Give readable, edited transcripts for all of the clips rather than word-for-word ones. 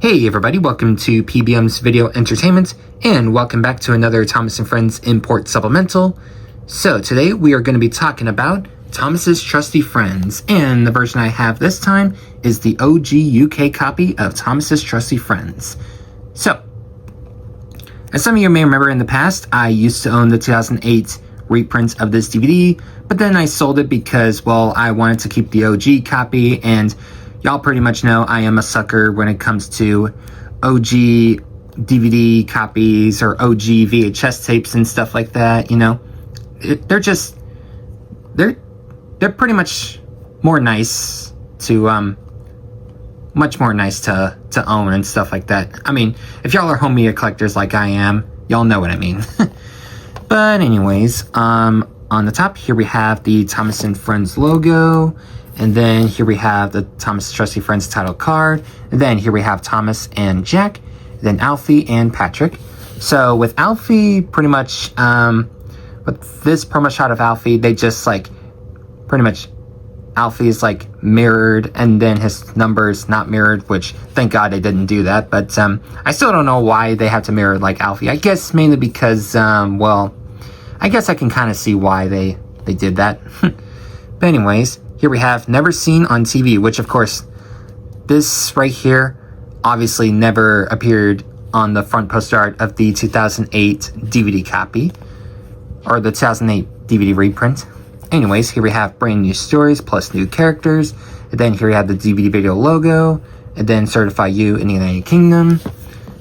Hey everybody, welcome to PBM's Video Entertainment, and welcome back to another Thomas & Friends Import Supplemental. So today we are going to be talking about Thomas's Trusty Friends, and the version I have this time is the OG UK copy of Thomas's Trusty Friends. So, as some of you may remember in the past, I used to own the 2008 reprint of this DVD, but then I sold it because, well, I wanted to keep the OG copy, and y'all pretty much know I am a sucker when it comes to OG DVD copies or OG VHS tapes and stuff like that, you know. They're pretty much more nice to, much more nice to own and stuff like that. I mean, if y'all are home media collectors like I am, y'all know what I mean. But anyways, on the top here we have the Thomas & Friends logo. And then here we have the Thomas Trusty Friends title card. And then here we have Thomas and Jack. Then Alfie and Patrick. So with Alfie, pretty much, with this promo shot of Alfie, they just like, pretty much, Alfie is like mirrored. And then his numbers not mirrored, which thank God they didn't do that. But I still don't know why they have to mirror like Alfie. I guess mainly because, well, I guess I can kind of see why they did that. But anyways, here we have Never Seen on TV, which of course, this right here obviously never appeared on the front poster art of the 2008 DVD copy, or the 2008 DVD reprint. Anyways, here we have brand new stories plus new characters, and then here we have the DVD video logo, and then Certify You in the United Kingdom.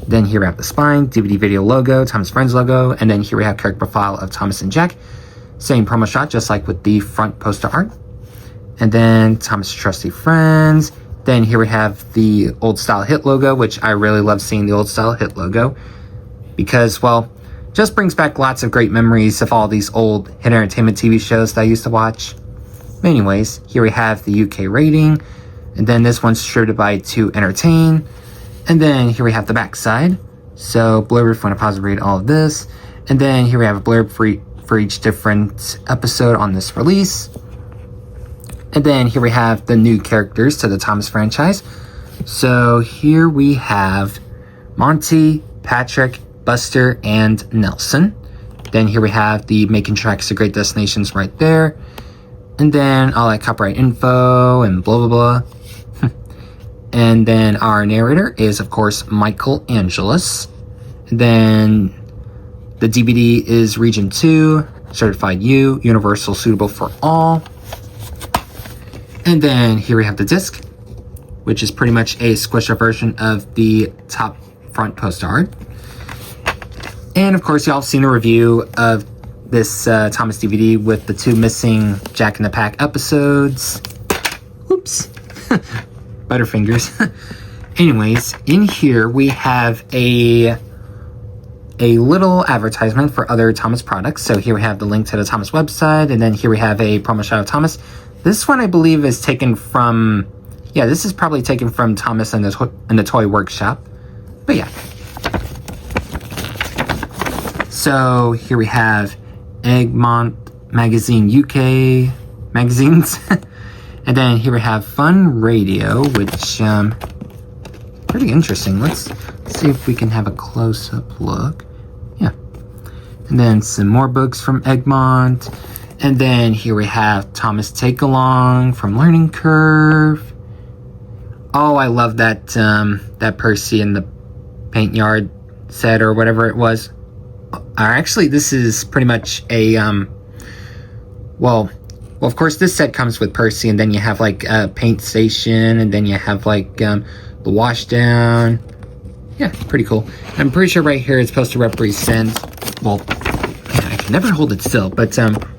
Then here we have the spine, DVD video logo, Thomas Friends logo, and then here we have character profile of Thomas and Jack. Same promo shot, just like with the front poster art. And then Thomas Trusty Friends. Then here we have the old style hit logo, which I really love seeing the old style hit logo. Because, well, just brings back lots of great memories of all these old hit entertainment TV shows that I used to watch. Anyways, here we have the UK rating. And then this one's distributed by 2 Entertain. And then here we have the back side. So blurb if you want to pause and read all of this. And then here we have a blurb for each different episode on this release. And then here we have the new characters to the Thomas franchise. So here we have Monty, Patrick, Buster, and Nelson. Then here we have the Making Tracks to Great Destinations right there. And then all that copyright info and blah, blah, blah. And then our narrator is, of course, Michael Angelus. And then the DVD is Region 2, Certified U, Universal Suitable for All. And then here we have the disc, which is pretty much a squished up version of the top front poster art. And of course, y'all have seen a review of this Thomas DVD with the 2 missing Jack in the Pack episodes. Oops. Butterfingers. Anyways, in here we have a little advertisement for other Thomas products. So here we have the link to the Thomas website, and then here we have a promo shot of Thomas. This one I believe is taken from, yeah, this is probably taken from Thomas and the Toy Workshop. But yeah. So here we have Egmont Magazine UK magazines. And then here we have Fun Radio, which, pretty interesting. Let's see if we can have a close-up look. Yeah. And then some more books from Egmont. And then here we have Thomas Take Along from Learning Curve. Oh, I love that that Percy in the paint yard set or whatever it was. Actually, this is pretty much a well, of course, this set comes with Percy, and then you have like a paint station, and then you have like the wash down. Yeah, pretty cool. I'm pretty sure right here it's supposed to represent, well, I can never hold it still, but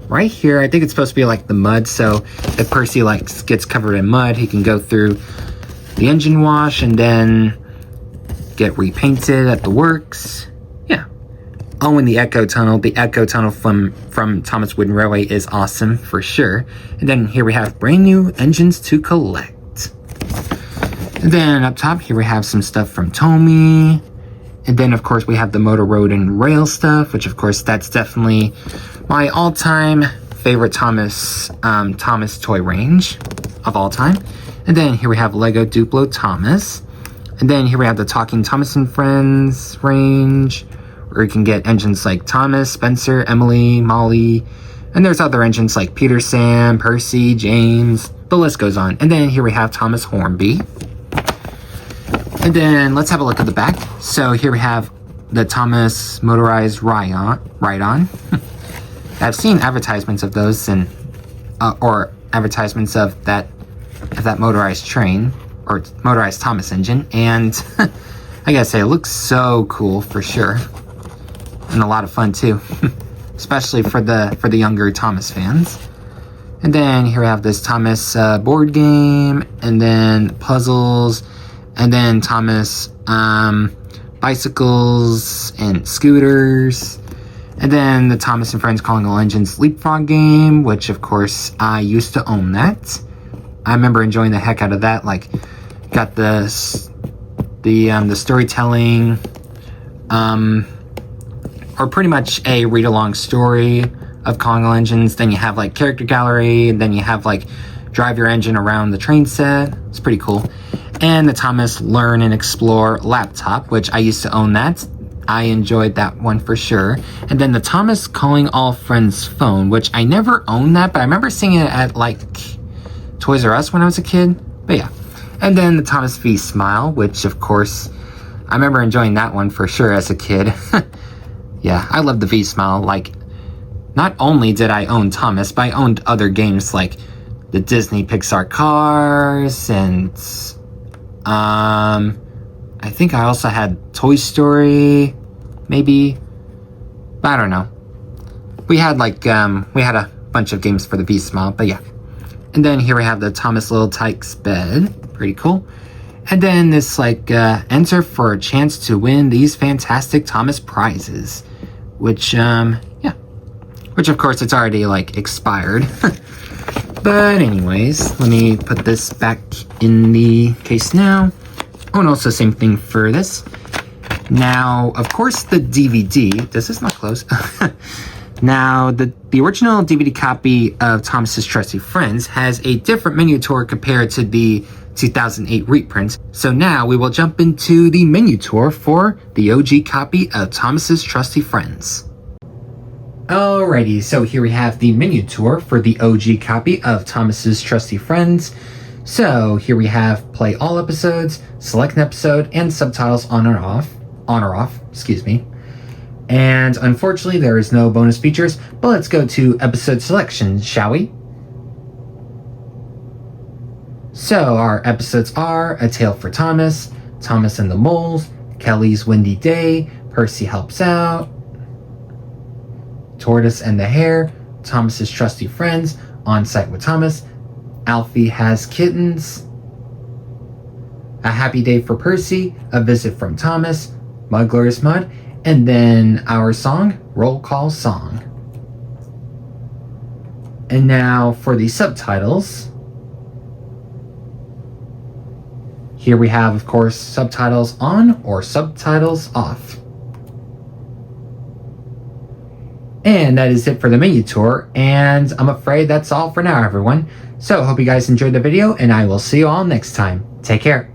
right here, I think it's supposed to be like the mud, so if Percy like gets covered in mud, he can go through the engine wash and then get repainted at the works. Yeah. Oh, and the Echo Tunnel. The Echo Tunnel from Thomas Wooden Railway is awesome, for sure. And then here we have brand new engines to collect. And then up top, here we have some stuff from Tomy. And then, of course, we have the Motor Road and Rail stuff, which, of course, that's definitely my all-time favorite Thomas toy range of all time. And then here we have Lego Duplo Thomas. And then here we have the Talking Thomas and Friends range, where you can get engines like Thomas, Spencer, Emily, Molly, and there's other engines like Peter, Sam, Percy, James, the list goes on. And then here we have Thomas Hornby. And then let's have a look at the back. So here we have the Thomas motorized ride-on. I've seen advertisements of those and or advertisements of that motorized train or motorized Thomas engine, and I gotta say, it looks so cool for sure, and a lot of fun too, especially for the younger Thomas fans. And then here we have this Thomas board game, and then puzzles, and then Thomas bicycles and scooters, and then the Thomas and Friends Calling All Engines Leapfrog game, which of course I used to own that. I remember enjoying the heck out of that. Like, got the storytelling, or pretty much a read-along story of Calling All Engines. Then you have like character gallery, and then you have like drive your engine around the train set. It's pretty cool. And the Thomas Learn and Explore laptop, which I used to own that. I enjoyed that one for sure. And then the Thomas Calling All Friends phone, which I never owned that, but I remember seeing it at like Toys R Us when I was a kid. But yeah. And then the Thomas V Smile, which of course I remember enjoying that one for sure as a kid. Yeah, I love the V Smile. Like, not only did I own Thomas, but I owned other games like the Disney Pixar Cars, and I think I also had Toy Story, maybe, but I don't know. We had like we had a bunch of games for the V Smile, but yeah. And then here we have the Thomas Little Tykes bed, pretty cool. And then this like enter for a chance to win these fantastic Thomas prizes, which which of course it's already like expired. But anyways, let me put this back in the case now. Oh, and also same thing for this. Now, of course, the DVD, this is not close. Now, the original DVD copy of Thomas's Trusty Friends has a different menu tour compared to the 2008 reprint. So now we will jump into the menu tour for the OG copy of Thomas's Trusty Friends. Alrighty, so here we have the menu tour for the OG copy of Thomas's Trusty Friends. So here we have play all episodes, select an episode, and subtitles on or off, excuse me. And unfortunately there is no bonus features, but let's go to episode selection, shall we? So our episodes are A Tale for Thomas, Thomas and the Moles, Kelly's Windy Day, Percy Helps Out, Tortoise and the Hare, Thomas's Trusty Friends, On Site with Thomas, Alfie Has Kittens, A Happy Day for Percy, A Visit from Thomas, Mudglorious Mud, and then our song, Roll Call Song. And now for the subtitles. Here we have, of course, subtitles on or subtitles off. And that is it for the menu tour, and I'm afraid that's all for now, everyone. So, hope you guys enjoyed the video, and I will see you all next time. Take care.